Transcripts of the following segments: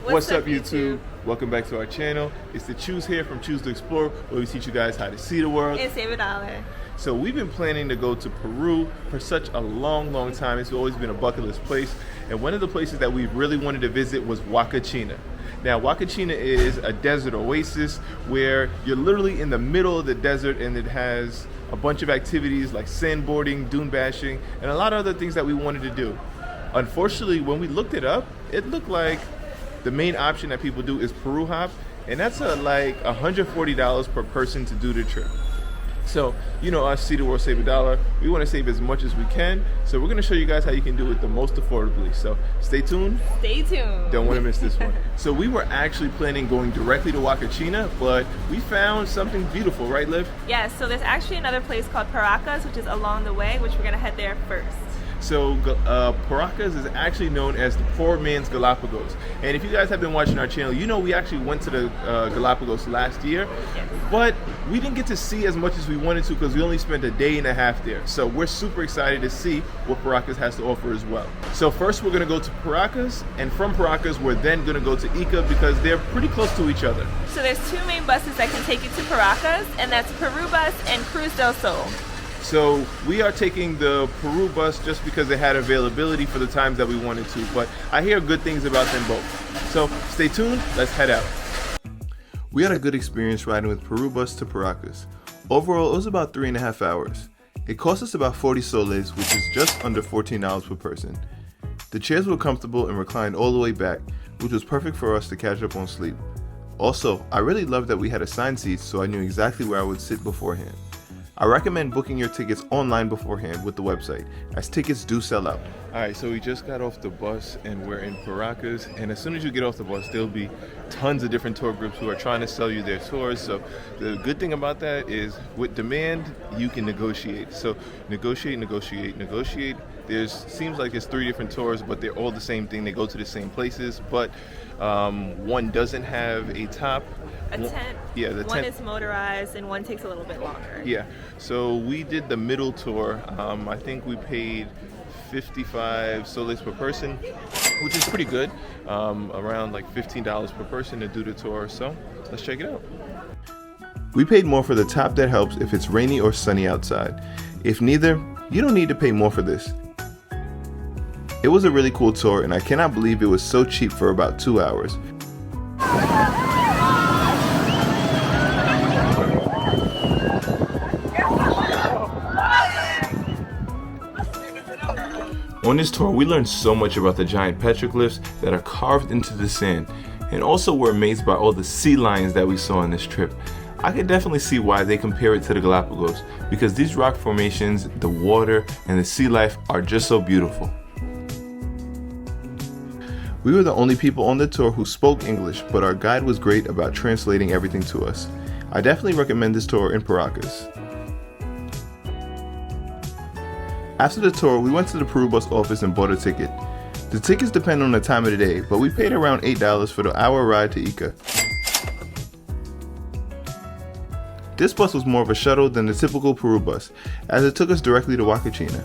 What's up, YouTube? Welcome back to our channel. It's the Choose here from Choose to Explore, where we teach you guys how to see the world and save $1. So we've been planning to go to Peru for such a long time. It's always been a bucket list place. And one of the places that we really wanted to visit was Huacachina. Now, Huacachina is a desert oasis where you're literally in the middle of the desert, and it has a bunch of activities like sandboarding, dune bashing, and a lot of other things that we wanted to do. Unfortunately, when we looked it up, it looked like the main option that people do is Peru Hop, and that's like $140 per person to do the trip. So, you know us, see the world, save $1. We want to save as much as we can, so we're going to show you guys how you can do it the most affordably. So stay tuned. Stay tuned. Don't want to miss this one. So we were actually planning going directly to Huacachina, but we found something beautiful, right, Liv? Yes, so there's actually another place called Paracas, which is along the way, which we're going to head there first. So Paracas is actually known as the poor man's Galapagos. And if you guys have been watching our channel, you know we actually went to the Galapagos last year. Yes. But we didn't get to see as much as we wanted to because we only spent a day and a half there. So we're super excited to see what Paracas has to offer as well. So first we're going to go to Paracas, and from Paracas we're then going to go to Ica because they're pretty close to each other. So there's two main buses that can take you to Paracas, and that's Peru Bus and Cruz del Sol. So we are taking the Peru bus just because they had availability for the times that we wanted to, but I hear good things about them both. So stay tuned, let's head out. We had a good experience riding with Peru bus to Paracas. Overall, it was about 3.5 hours. It cost us about 40 soles, which is just under $14 per person. The chairs were comfortable and reclined all the way back, which was perfect for us to catch up on sleep. Also, I really loved that we had assigned seats, so I knew exactly where I would sit beforehand. I recommend booking your tickets online beforehand with the website, as tickets do sell out. Alright, so we just got off the bus and we're in Paracas, and as soon as you get off the bus, there'll be tons of different tour groups who are trying to sell you their tours. So the good thing about that is with demand, you can negotiate. So negotiate. Seems like there's 3 different tours, but they're all the same thing. They go to the same places, but one doesn't have a top. A tent. Yeah, the one tent is motorized and one takes a little bit longer. Yeah, so we did the middle tour. I think we paid 55 soles per person, which is pretty good. Around like $15 per person to do the tour. So let's check it out. We paid more for the top that helps if it's rainy or sunny outside. If neither, you don't need to pay more for this. It was a really cool tour, and I cannot believe it was so cheap for about 2 hours. On this tour, we learned so much about the giant petroglyphs that are carved into the sand, and also were amazed by all the sea lions that we saw on this trip. I could definitely see why they compare it to the Galapagos, because these rock formations, the water, and the sea life are just so beautiful. We were the only people on the tour who spoke English, but our guide was great about translating everything to us. I definitely recommend this tour in Paracas. After the tour, we went to the Peru bus office and bought a ticket. The tickets depend on the time of the day, but we paid around $8 for the hour ride to Ica. This bus was more of a shuttle than the typical Peru bus, as it took us directly to Huacachina.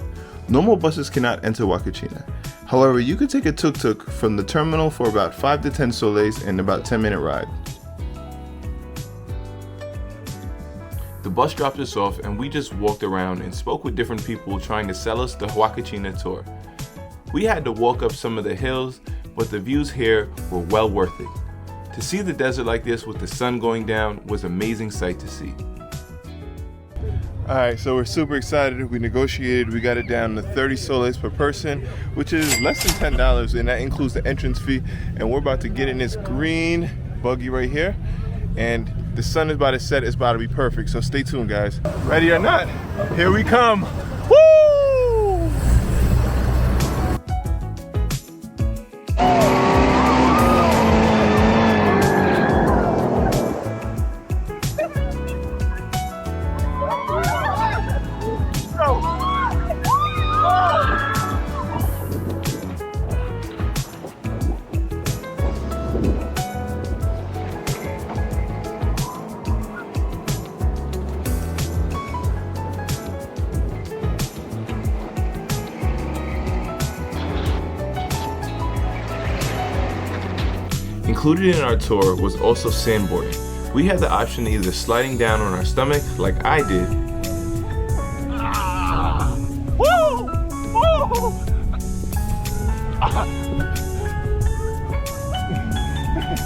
Normal buses cannot enter Huacachina. However, you could take a tuk-tuk from the terminal for about 5 to 10 soles and about 10-minute ride. The bus dropped us off, and we just walked around and spoke with different people trying to sell us the Huacachina tour. We had to walk up some of the hills, but the views here were well worth it. To see the desert like this with the sun going down was an amazing sight to see. Alright, so we're super excited. We negotiated, we got it down to 30 soles per person, which is less than $10, and that includes the entrance fee. And we're about to get in this green buggy right here, and the sun is about to set. It's about to be perfect, so stay tuned, guys. Ready or not, here we come. Woo! Included in our tour was also sandboarding. We had the option of either sliding down on our stomach like I did,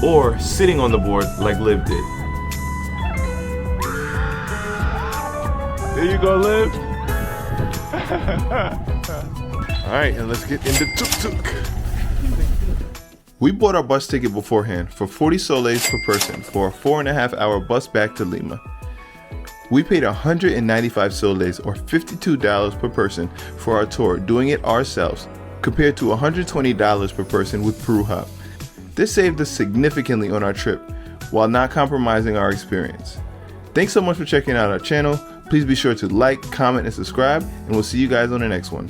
or sitting on the board like Liv did. There you go, Liv. Alright, and let's get in the tuk-tuk. We bought our bus ticket beforehand for 40 soles per person for a 4.5-hour bus back to Lima. We paid 195 soles or $52 per person for our tour, doing it ourselves, compared to $120 per person with Peru Hop. This saved us significantly on our trip, while not compromising our experience. Thanks so much for checking out our channel. Please be sure to like, comment, and subscribe, and we'll see you guys on the next one.